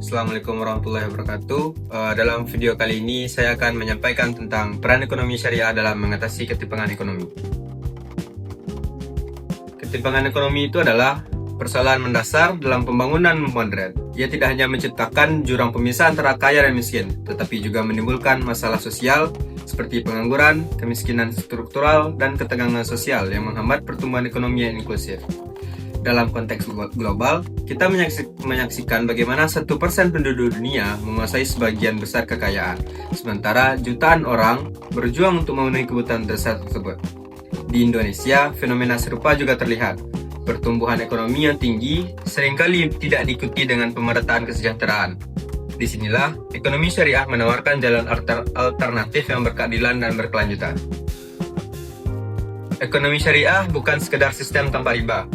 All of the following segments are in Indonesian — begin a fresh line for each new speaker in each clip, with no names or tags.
Assalamualaikum warahmatullahi wabarakatuh. Dalam video kali ini saya akan menyampaikan tentang peran ekonomi syariah dalam mengatasi ketimpangan ekonomi. Ketimpangan ekonomi itu adalah persoalan mendasar dalam pembangunan modern. Ia tidak hanya menciptakan jurang pemisah antara kaya dan miskin, tetapi juga menimbulkan masalah sosial seperti pengangguran, kemiskinan struktural, dan ketegangan sosial yang menghambat pertumbuhan ekonomi yang inklusif. Dalam konteks global, kita menyaksikan bagaimana 1% penduduk dunia menguasai sebagian besar kekayaan, sementara jutaan orang berjuang untuk memenuhi kebutuhan dasar tersebut. Di Indonesia, fenomena serupa juga terlihat. Pertumbuhan ekonomi yang tinggi seringkali tidak diikuti dengan pemerataan kesejahteraan. Disinilah, ekonomi syariah menawarkan jalan alternatif yang berkeadilan dan berkelanjutan. Ekonomi syariah bukan sekedar sistem tanpa riba,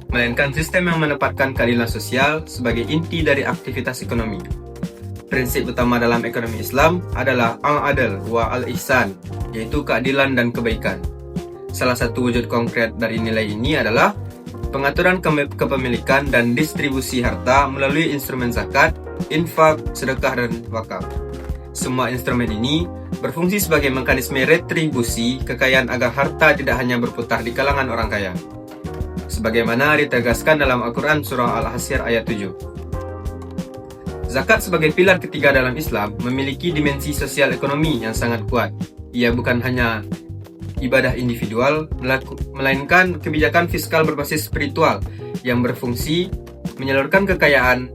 melainkan sistem yang menempatkan keadilan sosial sebagai inti dari aktivitas ekonomi. Prinsip utama dalam ekonomi Islam adalah al-adl wa al-ihsan, yaitu keadilan dan kebaikan. Salah satu wujud konkret dari nilai ini adalah pengaturan kepemilikan dan distribusi harta melalui instrumen zakat, infak, sedekah, dan wakaf. Semua instrumen ini berfungsi sebagai mekanisme retribusi kekayaan agar harta tidak hanya berputar di kalangan orang kaya, sebagaimana ditegaskan dalam Al-Quran Surah Al-Hasyr ayat 7. Zakat sebagai pilar ketiga dalam Islam memiliki dimensi sosial ekonomi yang sangat kuat. Ia bukan hanya ibadah individual, melainkan kebijakan fiskal berbasis spiritual yang berfungsi menyalurkan kekayaan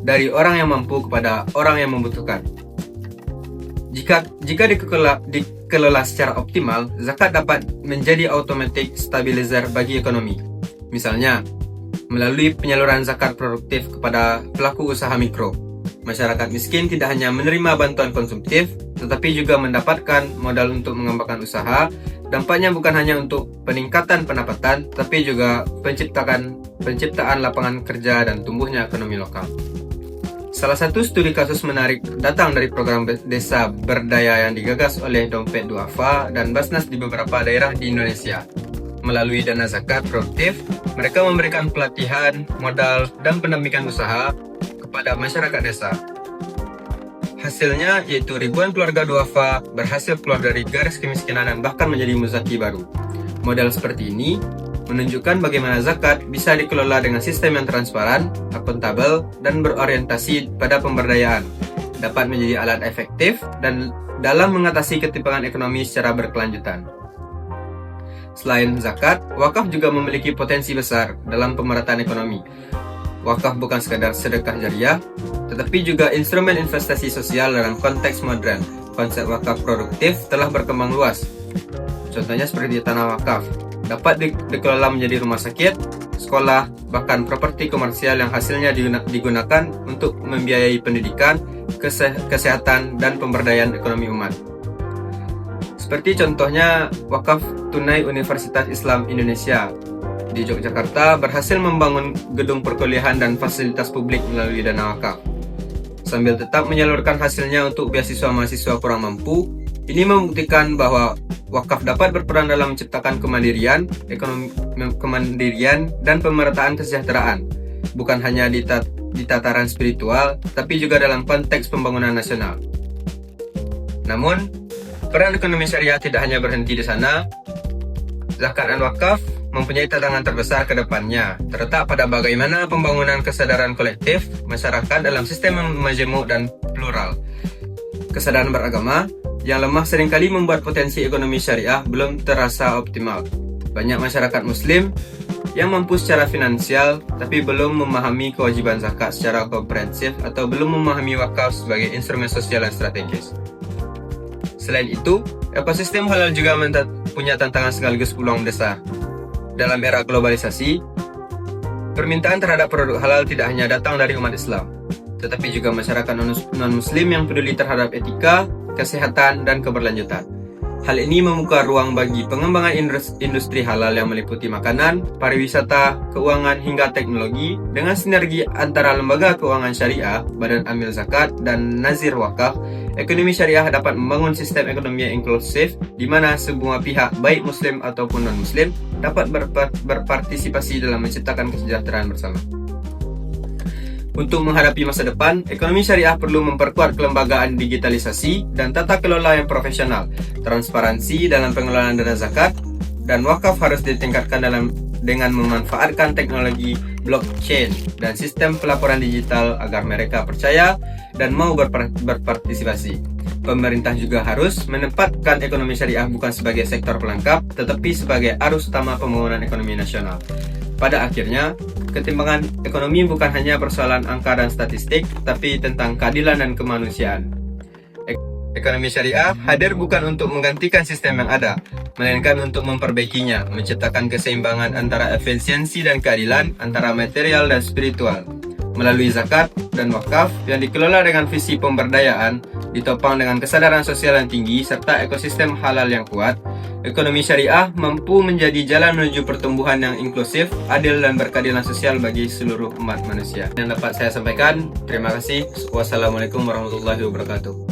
dari orang yang mampu kepada orang yang membutuhkan. Jika dikelola secara optimal, zakat dapat menjadi automatic stabilizer bagi ekonomi. Misalnya, melalui penyaluran zakat produktif kepada pelaku usaha mikro, masyarakat miskin tidak hanya menerima bantuan konsumtif, tetapi juga mendapatkan modal untuk mengembangkan usaha. Dampaknya bukan hanya untuk peningkatan pendapatan, tapi juga penciptaan lapangan kerja dan tumbuhnya ekonomi lokal. Salah satu studi kasus menarik datang dari program desa berdaya yang digagas oleh Dompet Duafa dan Basnas di beberapa daerah di Indonesia. Melalui dana zakat produktif, mereka memberikan pelatihan, modal, dan pendampingan usaha kepada masyarakat desa. Hasilnya yaitu ribuan keluarga duafa berhasil keluar dari garis kemiskinan dan bahkan menjadi muzaki baru. Model seperti ini menunjukkan bagaimana zakat bisa dikelola dengan sistem yang transparan, akuntabel, dan berorientasi pada pemberdayaan, dapat menjadi alat efektif dan dalam mengatasi ketimpangan ekonomi secara berkelanjutan. Selain zakat, wakaf juga memiliki potensi besar dalam pemerataan ekonomi. Wakaf bukan sekadar sedekah jariah, tetapi juga instrumen investasi sosial dalam konteks modern. Konsep wakaf produktif telah berkembang luas. Contohnya seperti tanah wakaf, dapat dikelola menjadi rumah sakit, sekolah, bahkan properti komersial yang hasilnya digunakan untuk membiayai pendidikan, kesehatan, dan pemberdayaan ekonomi umat. Seperti contohnya wakaf tunai Universitas Islam Indonesia di Yogyakarta berhasil membangun gedung perkuliahan dan fasilitas publik melalui dana wakaf. Sambil tetap menyalurkan hasilnya untuk beasiswa mahasiswa kurang mampu, ini membuktikan bahwa wakaf dapat berperan dalam menciptakan kemandirian, dan pemerataan kesejahteraan, bukan hanya di tataran spiritual, tapi juga dalam konteks pembangunan nasional. Namun, peran ekonomi syariah tidak hanya berhenti di sana. Zakat dan wakaf mempunyai tantangan terbesar ke depannya, terletak pada bagaimana pembangunan kesadaran kolektif masyarakat dalam sistem yang majemuk dan plural. Kesadaran beragama yang lemah seringkali membuat potensi ekonomi syariah belum terasa optimal. Banyak masyarakat muslim yang mampu secara finansial tapi belum memahami kewajiban zakat secara komprehensif atau belum memahami wakaf sebagai instrumen sosial yang strategis. Selain itu, ekosistem halal juga punya tantangan sekaligus peluang besar. Dalam era globalisasi, permintaan terhadap produk halal tidak hanya datang dari umat Islam, tetapi juga masyarakat non-muslim yang peduli terhadap etika, kesehatan, dan keberlanjutan. Hal ini membuka ruang bagi pengembangan industri halal yang meliputi makanan, pariwisata, keuangan, hingga teknologi. Dengan sinergi antara lembaga keuangan syariah, badan amil zakat, dan nazir wakaf, ekonomi syariah dapat membangun sistem ekonomi yang inklusif di mana semua pihak, baik muslim ataupun non-muslim, dapat berpartisipasi dalam menciptakan kesejahteraan bersama. Untuk menghadapi masa depan, ekonomi syariah perlu memperkuat kelembagaan digitalisasi dan tata kelola yang profesional, transparansi dalam pengelolaan dana zakat, dan wakaf harus ditingkatkan dengan memanfaatkan teknologi blockchain dan sistem pelaporan digital agar mereka percaya dan mau berpartisipasi. Pemerintah juga harus menempatkan ekonomi syariah bukan sebagai sektor pelengkap, tetapi sebagai arus utama pembangunan ekonomi nasional. Pada akhirnya, ketimbangan ekonomi bukan hanya persoalan angka dan statistik, tapi tentang keadilan dan kemanusiaan. Ekonomi syariah hadir bukan untuk menggantikan sistem yang ada, melainkan untuk memperbaikinya, menciptakan keseimbangan antara efisiensi dan keadilan, antara material dan spiritual. Melalui zakat dan wakaf yang dikelola dengan visi pemberdayaan, ditopang dengan kesadaran sosial yang tinggi, serta ekosistem halal yang kuat, ekonomi syariah mampu menjadi jalan menuju pertumbuhan yang inklusif, adil, dan berkeadilan sosial bagi seluruh umat manusia. Yang dapat saya sampaikan, terima kasih. Wassalamualaikum warahmatullahi wabarakatuh.